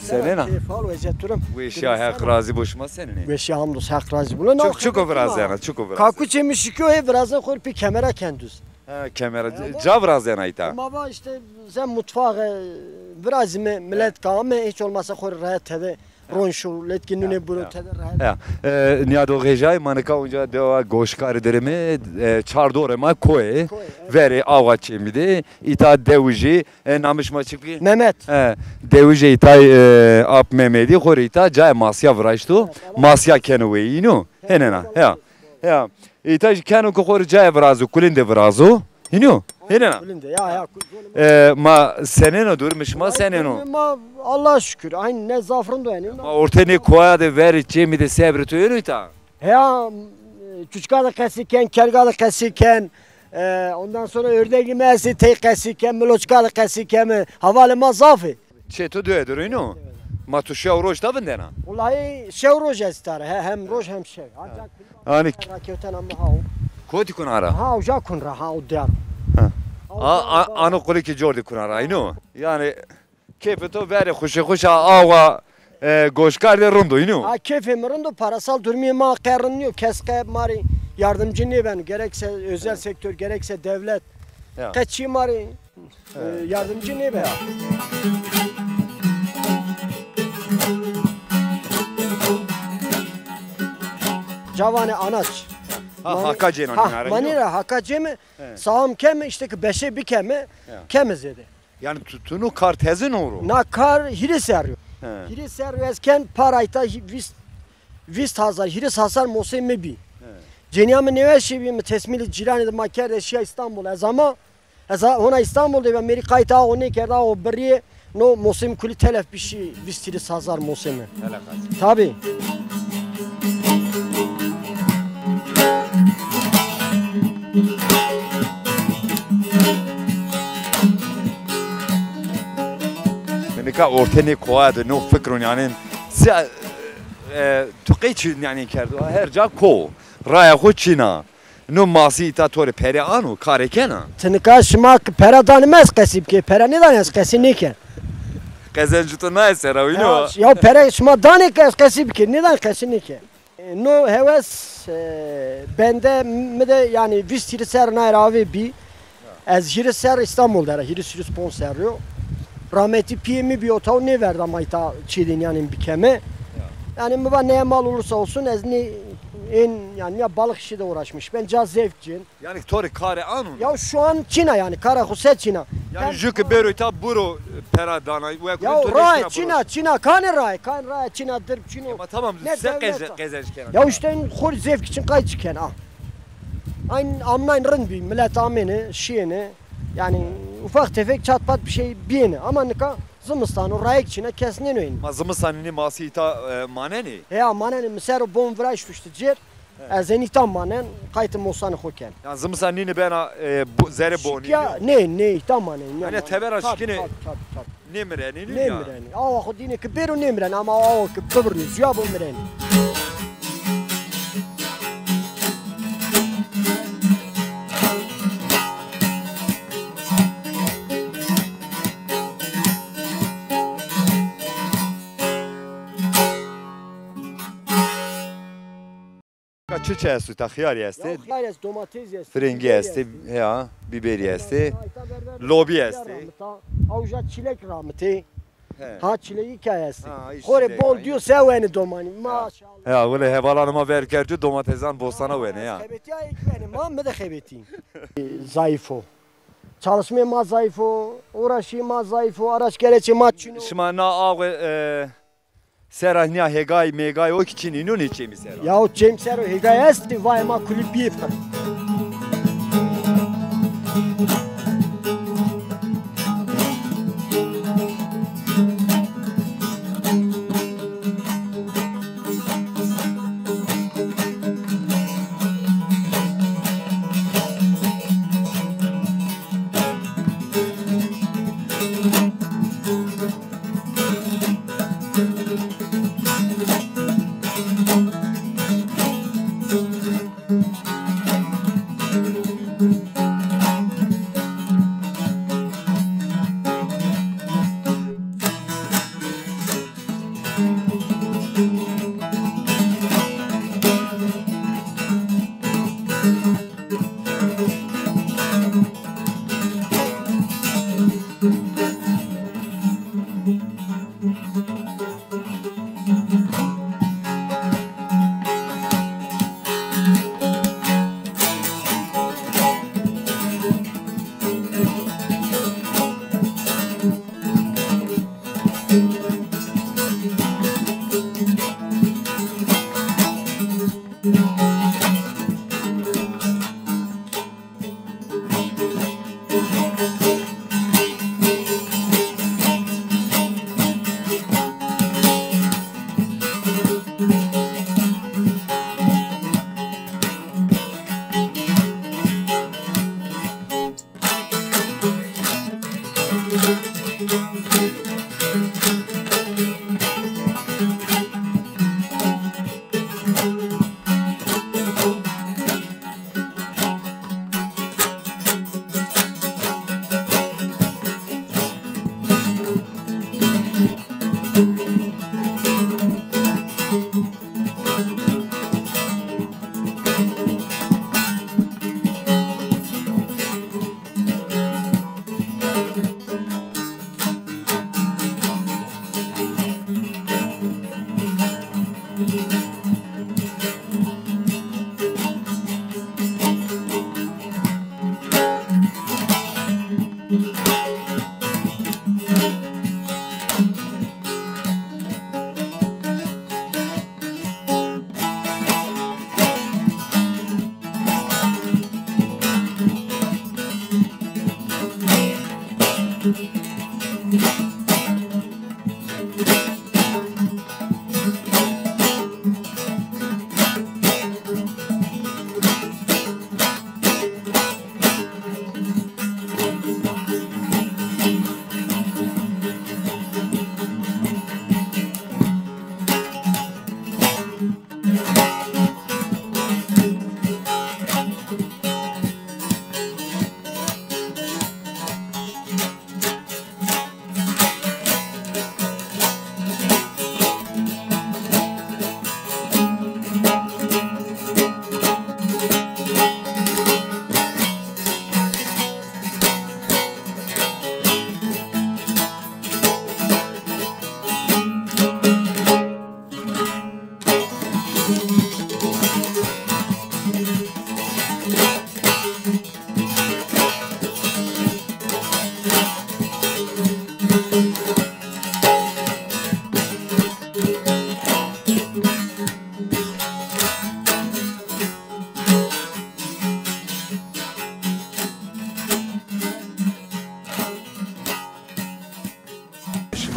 Senin ha? Veşya hak razı boşma senin. Veşya hamdolsun hak razı bulun. Çok biraz yani çok biraz. Kaku çemişikiyor ev birazdan korpi kamera kendüz. Ha kamera cav biraz yani ita. Ama işte sen mutfağı biraz millet kağım hiç olmazsa kor rahat tabi. Ronşu letkinine bunu tabi rahat. Ya niyad o gecay maneka onca deva goşkar derimi çardı orama koy. Veri avaçı mıydı? İta devuji namış maçık bir. Mehmet. Devuji ita ap Mehmedi kor ita cay masya vraştu. Masya kenuve ino. Henena. Ya. İta kenu kor cay vrazu kulinde vrazu. Ino. Henena. Kulinde ya. Ma senin o durmuş ma senin o. Ma Allah'a şükür. Aynı ne zafrın da yani. Ma ortaya koya da ver cemi de sebret oyunu ita. Ya küçüka da kesiken, kerga da kesiken, ondan sonra ördeği mesi tek kesiken, miloçka da kesiken, havalı mazafı. Çeto döğedir oyunu. Ma tu şevroj da bindena. Vallahi şevroj estare, hem roj hem şey. Hani raketen amma hao. koti kunara. Ha uca kunra ha udar. Ano koli ki jordi kunara oyunu. Yani kefeto veri hoşa ava goşkar de rondo oyunu. Ha kefemirin de parasal durmuyor ma kırınıyor. Keske mari yardımcı ne ben gerekse özel sektör gerekse devlet. Kaçı mari yardımcı ne be ya. Cavane anaç. Hakacı ha manira hakacı mı? Sağım kemi işte ki beşe bir kemi kemiz dedi. Yani tutunu kartezin oru. Nakar hiris arıyor. Hiris arıyorken parayta vist hazar hiris hasar mosemi bi. Ceniyamı neveşi bir tesmili cirani de maker eşya İstanbul ama ona İstanbul'da ve Amerika'yı ta onu kerda o biri no mosim kuli telef bir şey vist hiris hazar mosemi. Tabii. Menika ortaya koyadı no fikrun yani تقيتش يعني كردو هرجع كو رايا خوچينا نو ماسي تا تور پري انو کاري کنا تنکا شما پرا دانمaz قسیب که پرا نه دانس قسی نیکن قزنجو تو نه سرا وینو یا پرا شما دانه قسیب که نه دان قسی نیکن نو هوس bende mide yani vistiri ser nayravi bi az hirisser İstanbul'da hiris sponsorluyor rahmetli PM bir otav ne verdi ama ita çiğdin yani bir keme yani baba ne mal olursa olsun az ne en yani ya balık işi de uğraşmış ben caz zevkçiyim yani tori kare anu ya şu an Çin'a yani kara huset Çin'a yani jük beru ta buru pera dana ya ray Çin'a kan ray Çin'adır Çin'o ama tamam sen gezeşken ya işte hor zevk için kay çıkan ah aynı amnayn rın bir millet ameni şieni yani ufak tefek çatpat bir şey biyeni ama nika zımıstan rayık Çin'e kesinen oyun ma zımıstanini masi ita maneni ya maneni misero bon vraş füştü cer azenitan manen kaytı mosanı hoken yani zımıstanini bana zere boni ya ne tamamen yani tevera şikine nemreni ava khudine kberu nemren ama ava kbirni ya bu mreni Çiçeği esti, tahyar esti, domates esti, frengi esti, ya, biberi esti, lobi esti. Avca çilek rahmeti. Ha çileği hikayesi. Kore bol diyor seveni domani. Maşallah. Ya böyle hevalanıma verkerci domatesten bostana vene ya. Hebeti ya benim ama da hebeti. Zayıfo. Çalışmaya ma zayıfo, uğraşayım ma zayıfo, araç gereçi ma çino. Şimdi na ağı serahniya hegay megay o için inun içemi serah. Ya o cemser o hegay esti vay ma kulüp yapar.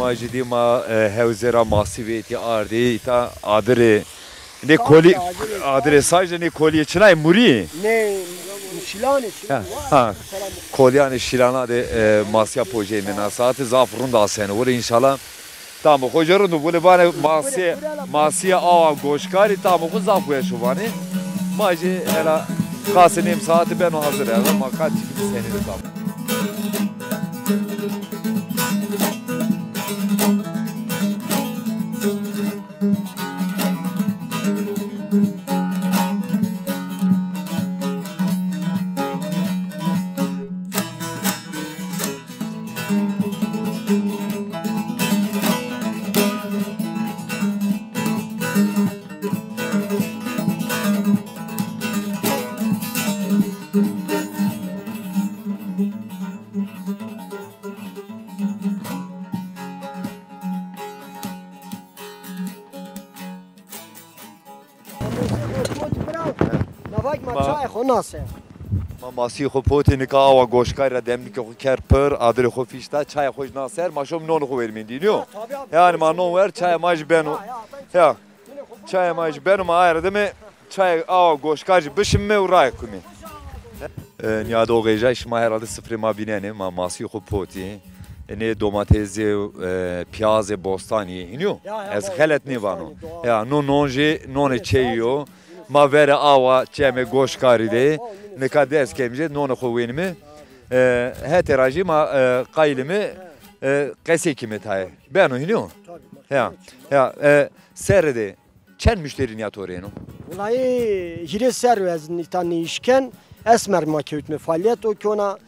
Majidi ma hevzera masiviyeti ardi ta adre ne koli adre sadece ne kolye çınay muri Ne şilane ha kolyani şilana de masya proje menasatı zafrun da sene vur inşallah tamam hocarın bu böyle bana masya ava goşkari tamam ku zafya şu bani maji ela kasınem saati ben hazır ya ama kaç sene tamam. Ma masi xo potini ka ava goşkayra demlik xo kerper adre xo fişta çay xoş naser maşom non xo vermin diniyor. Yani ma non ver çay maj benu. Ya çay maj benu ma ayır değil mi? Çay ava goşkacı bişim me uray kumi. Niyada o geja işma herhalde sıfır ma bineni ma masi xo poti. Ne domatesi, piyazı, bostani iniyor. Ez xelet ne vano. Ya nonje none çeyiyor. Ma vere ava çeme goşkari de ne kadar eskemce nonu kovenimi heteraji ma kaylimi kesekimi tay ben oynuyor ya serede çen müşterin yat oraya no vallahi hire servezin itani işken esmer maketme faaliyet o ki ona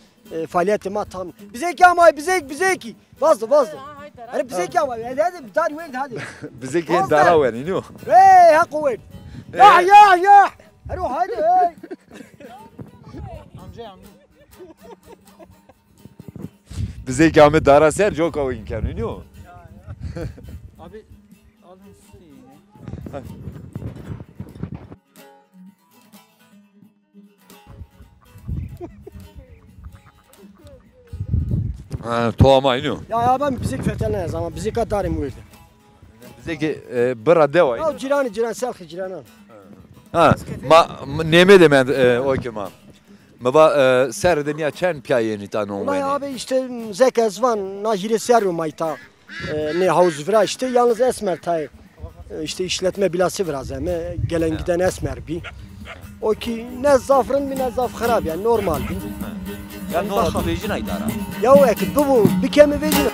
faaliyeti ma tam bize ki ama bize ki bazdı hani bize ki ama hadi bir tane hadi bize ki dara wen iniyor hey ha kuvvet ya hadi hadi bize ki ama dara ser çok o imkan iniyor abi alın size yine Toğama iniyor. Ya ben bize fetelene zaman bize kadarım öyle. Bize ki bıra deva. Ya ciran selxi ciran. Ha ma neme demen o ki ma. Meva serdeniya çend piyayeni ta Vallahi nomeni. abi işte zeka zvan na jiri seru mayta ne havuz vira işte yalnız esmer tay işte işletme bilası biraz hem gelen giden esmer bir. O ki ne zafrın bir ne zaf harap yani normal bir. Ya ne oldu vecin aydara? Ya o ekip bu bir kemi vecin.